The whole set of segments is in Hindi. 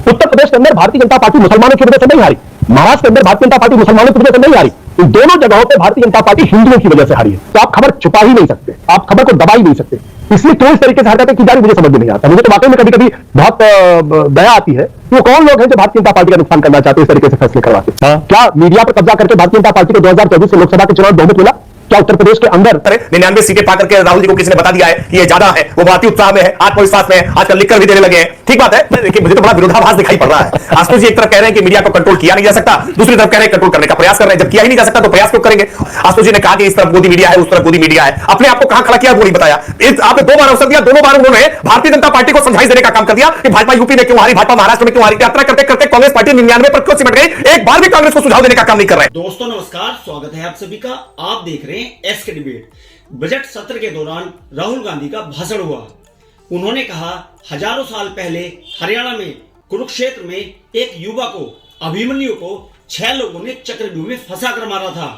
उत्तर प्रदेश के अंदर भारतीय जनता पार्टी मुसलमानों की वजह से नहीं हारी, महाराष्ट्र के अंदर भारतीय जनता पार्टी मुसलमानों की वजह से नहीं हारी, इन दोनों जगहों पे भारतीय जनता पार्टी हिंदुओं की वजह से हारी है। तो आप खबर छुपा ही नहीं सकते, आप खबर को दबा ही नहीं सकते। इसलिए क्यों इस तरीके से हरकतें की जा रही मुझे समझ में नहीं आता। मुझे तो वाकई में कभी कभी बहुत दया आती है कि वो कौन लोग हैं जो भारतीय जनता पार्टी का नुकसान करना चाहते हैं इस तरीके से फैसले करवाते। क्या मीडिया पर कब्जा करके भारतीय जनता पार्टी को 2024 से लोकसभा के चुनाव बहुमत मिला? क्या उत्तर प्रदेश के अंदर 99 सीटें पाकर के राहुल जी को किसी ने बता दिया है कि ये ज्यादा है, वो बहुत ही उत्साह में है, आत्मविश्वास में है, आजकल लिखकर भी देने लगे हैं। ठीक बात है, लेकिन मुझे तो बड़ा विरोधाभास दिखाई पड़ रहा है। आशुतोष जी एक तरफ कह रहे हैं कि मीडिया को कंट्रोल किया नहीं जा सकता, दूसरी तरफ कह रहे हैं कंट्रोल करने का प्रयास कर रहे हैं। जब किया ही नहीं जा सकता तो प्रयास क्यों करेंगे? आशुतोष जी ने कहा कि इस तरफ मोदी मीडिया है, उस तरफ मोदी मीडिया है। अपने आप को कहां खड़ा किया वो नहीं बताया। आपने 2 बार अवसर दिया, दोनों बार उन्होंने भारतीय जनता पार्टी को समझाइश देने का काम कर दिया कि भाजपा यूपी में क्यों हारी, भाजपा महाराष्ट्र में क्यों हारी। यात्रा करते करते कांग्रेस पार्टी 99 पर क्यों सिमट गई? एक बार भी कांग्रेस को सुझाव देने का काम नहीं कर रहे। दोस्तों नमस्कार, स्वागत है आप सभी का। आप देख रहे हैं एस के डिबेट। बजट सत्र के दौरान राहुल गांधी का भाषण हुआ। उन्होंने कहा, हजारों साल पहले हरियाणा में कुरुक्षेत्र में एक युवा को, अभिमन्यु को 6 लोगों ने चक्रव्यूह में फंसा कर मारा था।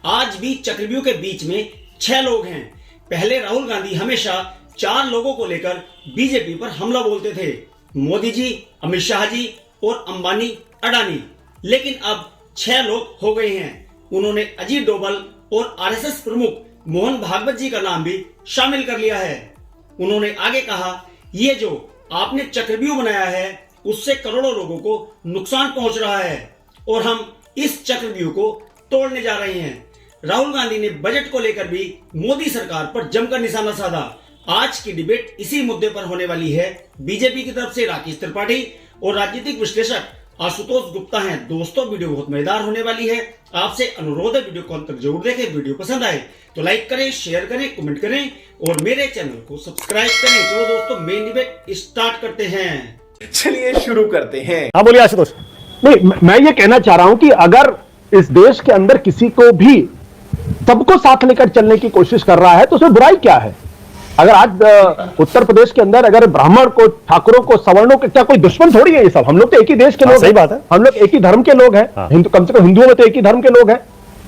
आज भी चक्रव्यूह के बीच में 6 लोग हैं। पहले राहुल गांधी हमेशा 4 लोगों को लेकर बीजेपी पर हमला बोलते थे, मोदी जी, अमित शाह जी और अंबानी, अडानी। लेकिन अब 6 लोग हो गए हैं। उन्होंने अजीत डोभाल और आरएसएस प्रमुख मोहन भागवत जी का नाम भी शामिल कर लिया है। उन्होंने आगे कहा, ये जो आपने चक्रव्यूह बनाया है उससे करोड़ों लोगों को नुकसान पहुंच रहा है और हम इस चक्रव्यूह को तोड़ने जा रहे हैं। राहुल गांधी ने बजट को लेकर भी मोदी सरकार पर जमकर निशाना साधा। आज की डिबेट इसी मुद्दे पर होने वाली है। बीजेपी की तरफ से राकेश त्रिपाठी और राजनीतिक विश्लेषक आशुतोष गुप्ता हैं। दोस्तों वीडियो बहुत मजेदार होने वाली है। आपसे अनुरोध है वीडियो को अंत तक जरूर देखें। वीडियो पसंद आए तो लाइक करें, शेयर करें, कमेंट करें और मेरे चैनल को सब्सक्राइब करें। चलो दोस्तों मेन डिबेट स्टार्ट करते हैं। चलिए शुरू करते हैं। हाँ बोलिए आशुतोष। नहीं, मैं ये कहना चाह रहा हूं कि अगर इस देश के अंदर किसी को भी सबको साथ लेकर चलने की कोशिश कर रहा है तो उसमें बुराई क्या है? अगर आज उत्तर प्रदेश के अंदर अगर ब्राह्मण को, ठाकुरों को, सवर्णों के क्या कोई दुश्मन थोड़ी है? ये सब हम लोग तो एक ही देश के लोग हैं। सही बात है, हम लोग एक ही धर्म के लोग हैं। हिंदू, कम से कम हिंदुओं में तो एक ही धर्म के लोग हैं।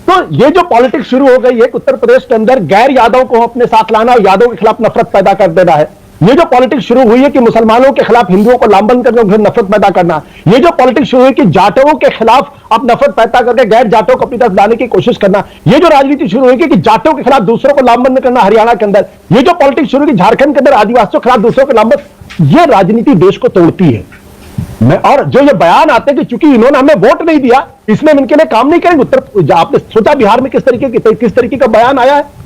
तो ये जो पॉलिटिक्स शुरू हो गई है उत्तर प्रदेश के अंदर, गैर यादव को अपने साथ लाना और यादव के खिलाफ नफरत पैदा कर देना है। ये जो पॉलिटिक्स शुरू हुई है कि मुसलमानों के खिलाफ हिंदुओं को लामबंद करके उन्हें नफरत पैदा करना, ये जो पॉलिटिक्स शुरू हुई कि जाटों के खिलाफ अब नफरत पैदा करके गैर जाटों को अपनी तरफ लाने की कोशिश करना, ये जो राजनीति शुरू हुई कि जाटों के खिलाफ दूसरों को लामबंद करना हरियाणा के अंदर, ये जो पॉलिटिक्स शुरू हुई झारखंड के अंदर आदिवासियों के खिलाफ दूसरों को लामबंद, ये राजनीति देश को तोड़ती है। और जो ये बयान आते हैं कि चूंकि इन्होंने हमें वोट नहीं दिया इसमें हम इनके लिए काम नहीं करेंगे। आपने सोचा बिहार में किस तरीके का बयान आया है?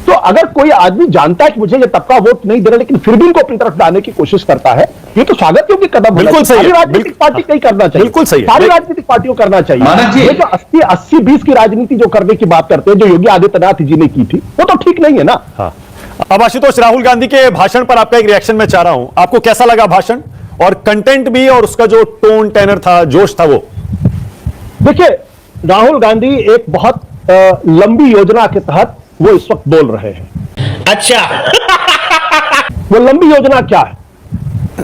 तो अगर कोई आदमी जानता है कि मुझे ये तबका वोट नहीं देना लेकिन फिर भी इनको अपनी तरफ लाने की कोशिश करता है, ये तो स्वागत योग्य कदम है। बिल्कुल सही है। सारी राजनीतिक पार्टी कहीं करना चाहिए, बिल्कुल सही है। सारी राजनीतिक पार्टियों करना चाहिए। ये जो 80-20 की राजनीति जो करने की बात करते हैं, जो योगी आदित्यनाथ जी ने की थी, वो तो ठीक नहीं है ना। हाँ। अब आशुतोष, राहुल गांधी के भाषण पर आपका एक रिएक्शन मैं चाह रहा हूं। आपको कैसा लगा भाषण और कंटेंट भी, और उसका जो टोन, टेनर था, जोश था वो? देखिए, राहुल गांधी एक बहुत लंबी योजना के तहत वो इस वक्त बोल रहे हैं। अच्छा वो लंबी योजना क्या है?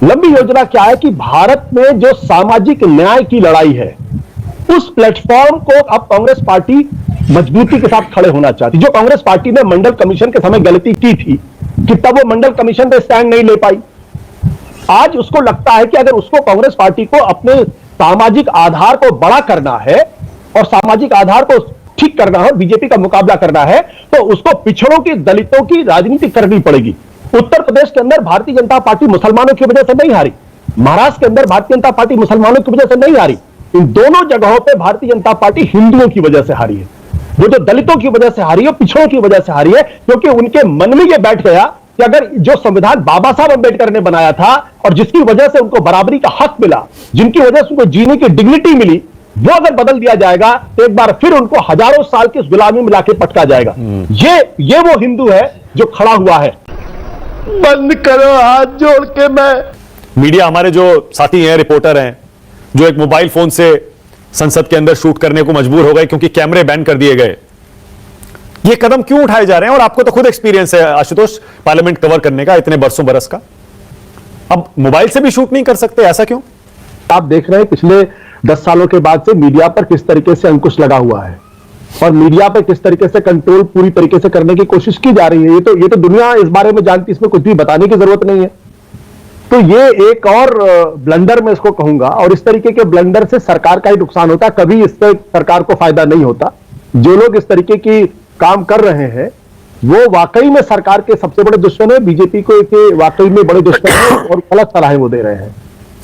लंबी योजना क्या है कि भारत में जो सामाजिक न्याय की लड़ाई है उस प्लेटफॉर्म को अब कांग्रेस पार्टी मजबूती के साथ खड़े होना चाहती। जो कांग्रेस पार्टी ने मंडल कमीशन के समय गलती की थी कि तब वो मंडल कमीशन पे स्टैंड नहीं ले पाई, आज उसको लगता है कि अगर उसको कांग्रेस पार्टी को अपने सामाजिक आधार को बड़ा करना है और सामाजिक आधार को ठीक करना है, बीजेपी का मुकाबला करना है, तो उसको पिछड़ों की, दलितों की राजनीति करनी पड़ेगी। उत्तर प्रदेश के अंदर भारतीय जनता पार्टी मुसलमानों की वजह से नहीं हारी, महाराष्ट्र के अंदर भारतीय जनता पार्टी मुसलमानों की वजह से नहीं हारी, इन दोनों जगहों पे भारतीय जनता पार्टी हिंदुओं की वजह से हारी है। वो जो दलितों की वजह से हारी है, पिछड़ों की वजह से हारी है, क्योंकि उनके मन में यह बैठ गया कि अगर जो संविधान बाबा साहब अंबेडकर ने बनाया था और जिसकी वजह से उनको बराबरी का हक मिला, जिनकी वजह से उनको जीने की डिग्निटी मिली, वो अगर बदल दिया जाएगा तो एक बार फिर उनको हजारों साल की गुलामी में लाके पटका जाएगा। ये वो हिंदू है जो खड़ा हुआ है। बंद करो हाथ जोड़ के। मैं मीडिया, हमारे जो साथी हैं, रिपोर्टर हैं, जो एक मोबाइल फोन से संसद के अंदर शूट करने को मजबूर हो गए क्योंकि कैमरे बैन कर दिए गए, ये कदम क्यों उठाए जा रहे हैं? और आपको तो खुद एक्सपीरियंस है आशुतोष, पार्लियामेंट कवर करने का इतने बरस का, अब मोबाइल से भी शूट नहीं कर सकते, ऐसा क्यों? आप देख रहे हैं पिछले 10 सालों के बाद से मीडिया पर किस तरीके से अंकुश लगा हुआ है और मीडिया पर किस तरीके से कंट्रोल पूरी तरीके से करने की कोशिश की जा रही है। ये तो दुनिया इस बारे में जानती है, इसमें कुछ भी बताने की जरूरत नहीं है। तो ये एक और ब्लंडर मैं इसको कहूंगा, और इस तरीके के ब्लंडर से सरकार का ही नुकसान होता है, कभी इससे सरकार को फायदा नहीं होता। जो लोग इस तरीके की काम कर रहे हैं वो वाकई में सरकार के सबसे बड़े दुश्मन है, बीजेपी को के वाकई में बड़े दुश्मन है और गलत सलाहें वो दे रहे हैं।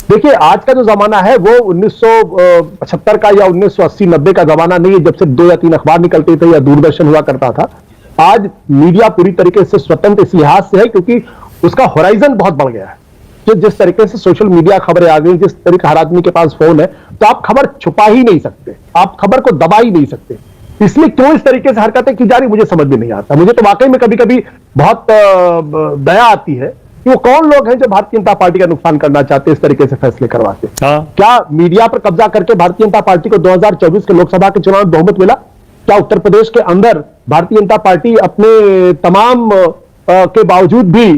देखिए, आज का जो जमाना है वो 1975 का या 1980-90 का जमाना नहीं है, जब से 2 या 3 अखबार निकलते थे या दूरदर्शन हुआ करता था। आज मीडिया पूरी तरीके से स्वतंत्र इस लिहाज से है क्योंकि उसका होराइजन बहुत बढ़ गया है। जिस तरीके से सोशल मीडिया खबरें आ गई, जिस तरीके हर आदमी के पास फोन है, तो आप खबर छुपा ही नहीं सकते, आप खबर को दबा ही नहीं सकते। इसलिए क्यों इस तरीके से हरकतें की जा रही मुझे समझ में नहीं आता। मुझे तो वाकई में कभी कभी बहुत दया आती है कि वो कौन लोग हैं जो भारतीय जनता पार्टी का नुकसान करना चाहते हैं, इस तरीके से फैसले करवाते। क्या मीडिया पर कब्जा करके भारतीय जनता पार्टी को 2024 के लोकसभा के चुनाव में बहुमत मिला? क्या उत्तर प्रदेश के अंदर भारतीय जनता पार्टी अपने तमाम के बावजूद भी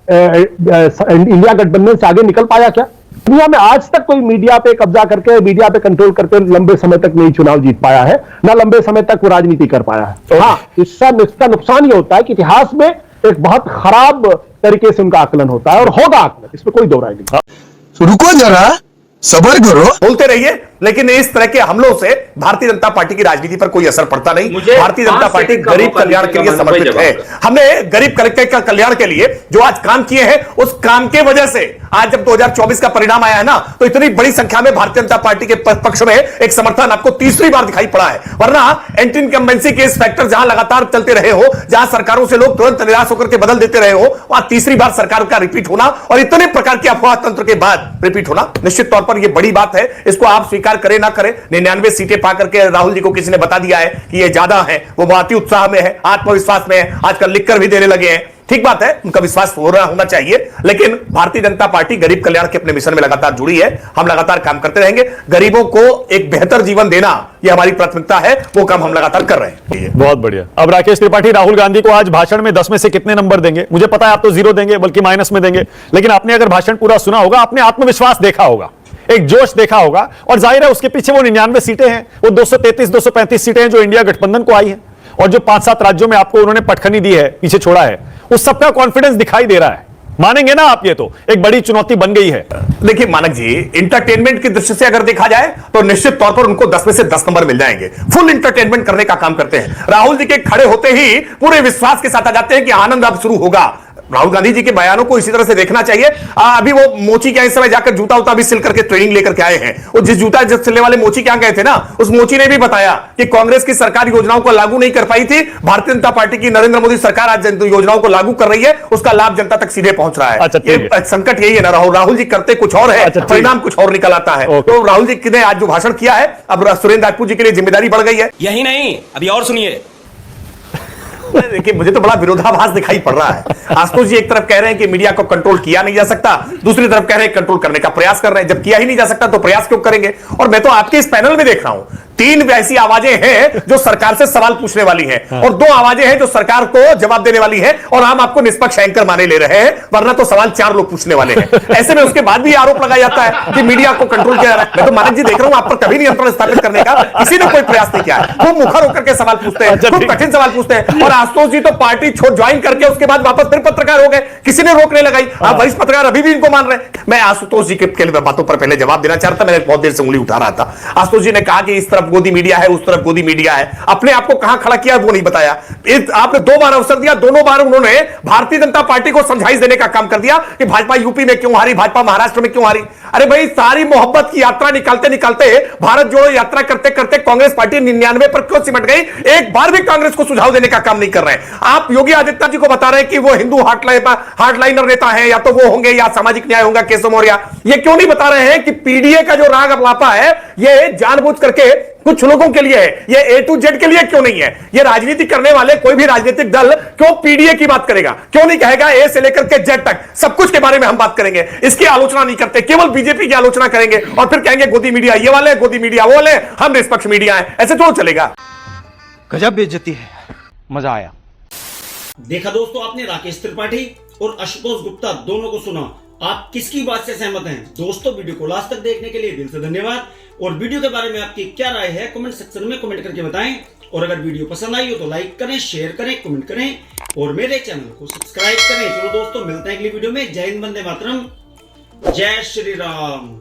इंडिया गठबंधन से आगे निकल पाया? क्या दुनिया में आज तक कोई मीडिया पे कब्जा करके, मीडिया पे कंट्रोल करके लंबे समय तक नहीं चुनाव जीत पाया है, ना लंबे समय तक वो राजनीति कर पाया है। हाँ, इसका नुकसान ये होता है कि इतिहास में एक बहुत खराब तरीके से उनका आकलन होता है, और होगा आकलन, इसमें कोई दो राय नहीं। रुको जरा, सबर करो। बोलते रहिए, लेकिन इस तरह के हमलों से भारतीय जनता पार्टी की राजनीति पर कोई असर पड़ता नहीं। भारतीय जनता पार्टी गरीब कल्याण के लिए समर्पित है। हमने गरीब का कल्याण के लिए जो आज काम किए हैं, उस काम के वजह से आज जब 2024 का परिणाम आया है ना, तो इतनी बड़ी संख्या में भारतीय जनता पार्टी के पक्ष में एक समर्थन आपको तीसरी बार दिखाई पड़ा है। वरना एंटी इनकम्बेंसी के इस फैक्टर जहां लगातार चलते रहे हो, जहां सरकारों से लोग तुरंत निराश होकर के बदल देते रहे हो, वहां तीसरी बार सरकार का रिपीट होना और इतने प्रकार की अफवाह तंत्र के बाद रिपीट होना निश्चित तौर पर यह बड़ी बात है। इसको आप स्वीकार करें ना करें, 99 सीटें पाकर के राहुल जी को किसी ने बता दिया है कि ये ज्यादा है, वो बहुत ही उत्साह में है, आत्मविश्वास में है, आजकल लिखकर भी देने लगे हैं। ठीक बात है, उनका विश्वास होना चाहिए, लेकिन भारतीय जनता पार्टी गरीब कल्याण के अपने मिशन में लगातार जुड़ी है। हम लगातार काम करते रहेंगे। गरीबों को एक बेहतर जीवन देना यह हमारी प्राथमिकता है, वो काम हम लगातार कर रहे हैं। बहुत बढ़िया। अब राकेश त्रिपाठी, राहुल गांधी को आज भाषण में 10 में से कितने नंबर देंगे? मुझे पता है आप तो 0 देंगे, बल्कि माइनस में देंगे, लेकिन आपने अगर भाषण पूरा सुना होगा, आपने आत्मविश्वास देखा होगा, एक जोश देखा होगा, और जाहिर है उसके पीछे वो 99 सीटें हैं, वो 233-235 सीटें हैं जो इंडिया गठबंधन को आई हैं, और जो 5-7 राज्यों में आपको उन्होंने पटखनी दी है, पीछे छोड़ा है, उस सबका कॉन्फिडेंस दिखाई दे रहा है। मानेंगे ना आप? ये तो एक बड़ी चुनौती बन गई है। देखिए मानक जी, इंटरटेनमेंट की दृष्टि से अगर देखा जाए तो निश्चित तौर पर उनको 10 में से 10 नंबर मिल जाएंगे। फुल इंटरटेनमेंट करने का काम करते हैं। राहुल जी के खड़े होते ही पूरे विश्वास के साथ आ जाते हैं कि आनंद अब शुरू होगा। राहुल गांधी जी के बयानों को इसी तरह से देखना चाहिए। अभी वो मोची के इस समय जाकर जूता उता भी सिल करके ट्रेनिंग लेकर के आए हैं। वो जिस जूता सिलने वाले मोची के यहाँ गए थे ना, उस मोची ने भी बताया कि कांग्रेस की सरकार योजनाओं को लागू नहीं कर पाई थी, भारतीय जनता पार्टी की नरेंद्र मोदी सरकार आज योजनाओं को लागू कर रही है, उसका लाभ जनता तक सीधे पहुंच रहा है। ये संकट यही है ना, राहुल जी करते कुछ और है, परिणाम कुछ और निकल आता है। तो राहुल जी ने आज जो भाषण किया है, अब सुरेंद्र राजपूत जी के लिए जिम्मेदारी बढ़ गई है। यही नहीं, अभी और सुनिए। देखिए, मुझे तो बड़ा विरोधाभास दिखाई पड़ रहा है। आशुतोष जी एक तरफ कह रहे हैं कि मीडिया को कंट्रोल किया नहीं जा सकता, दूसरी तरफ कह रहे हैं कंट्रोल करने का प्रयास कर रहे हैं। जब किया ही नहीं जा सकता तो प्रयास क्यों करेंगे? और मैं तो आपके इस पैनल में देख रहा हूं, 3 ऐसी आवाजें हैं जो सरकार से सवाल पूछने वाली हैं, और 2 आवाजें हैं जो सरकार को जवाब देने वाली हैं, और हम आपको निष्पक्ष एंकर माने ले रहे हैं, वरना तो सवाल 4 लोग पूछने वाले हैं। ऐसे में उसके बाद भी आरोप लगाया जाता है कि मीडिया को कंट्रोल किया जा रहा है। मैं तो मानक जी देख रहा हूं, आप पर कभी नियंत्रण स्थापित करने का किसी ने कोई प्रयास नहीं किया है। वो मुखर होकर के सवाल पूछते हैं, खूब कठिन सवाल पूछते हैं। और आशुतोष जी तो पार्टी छोड़ ज्वाइन करके उसके बाद वापस फिर पत्रकार हो गए, किसी ने रोक नहीं लगाई। आप वरिष्ठ पत्रकार अभी भी इनको मान रहे हैं। मैं आशुतोष जी के बातों पर पहले जवाब देना चाहता, मैंने बहुत देर से उंगली उठा रहा था। आशुतोष जी ने कहा कि इस तरफ गोदी मीडिया है, उस तरफ गोदी मीडिया है। अपने आप को कहां खड़ा किया वो नहीं बताया। आपने 2 बार अवसर दिया, दोनों बार उन्होंने भारतीय जनता पार्टी को समझाइश देने का काम कर दिया कि भाजपा यूपी में क्यों हारी, भाजपा महाराष्ट्र में क्यों हारी। अरे भाई, सारी मोहब्बत की यात्रा निकालते निकालते, भारत जोड़ो यात्रा करते करते कांग्रेस पार्टी 99 पर क्यों सिमट गई? एक बार भी कांग्रेस को सुझाव देने का काम नहीं कर रहे हैं। आप योगी आदित्यनाथ जी को बता रहे हैं कि वो हिंदू हार्डलाइनर नेता है, या तो वो होंगे या सामाजिक न्याय होगा केशव मौर्य। ये क्यों नहीं बता रहे हैं कि पीडीए का जो राग अपलापा है, ये जानबूझ करके कुछ लोगों के लिए है, ये A to Z के लिए क्यों नहीं है? ये राजनीति करने वाले कोई भी राजनीतिक दल क्यों पीडीए की बात करेगा? क्यों नहीं कहेगा A से लेकर के Z तक सब कुछ के बारे में हम बात करेंगे? इसकी आलोचना नहीं करते, केवल बीजेपी की आलोचना करेंगे और फिर कहेंगे गोदी मीडिया ये वाले, गोदी मीडिया वो वाले, हम निष्पक्ष मीडिया है। ऐसे तो चलेगा। गजब बेइज्जती है, मजा आया। देखा दोस्तों, आपने राकेश त्रिपाठी और आशुतोष गुप्ता दोनों को सुना। आप किसकी बात से सहमत हैं? दोस्तों, वीडियो को लास्ट तक देखने के लिए दिल से धन्यवाद। और वीडियो के बारे में आपकी क्या राय है कमेंट सेक्शन में कमेंट करके बताएं। और अगर वीडियो पसंद आई हो तो लाइक करें, शेयर करें, कमेंट करें और मेरे चैनल को सब्सक्राइब करें। चलो दोस्तों, मिलते हैं अगली वीडियो में। जय हिंद, वंदे मातरम, जय श्री राम।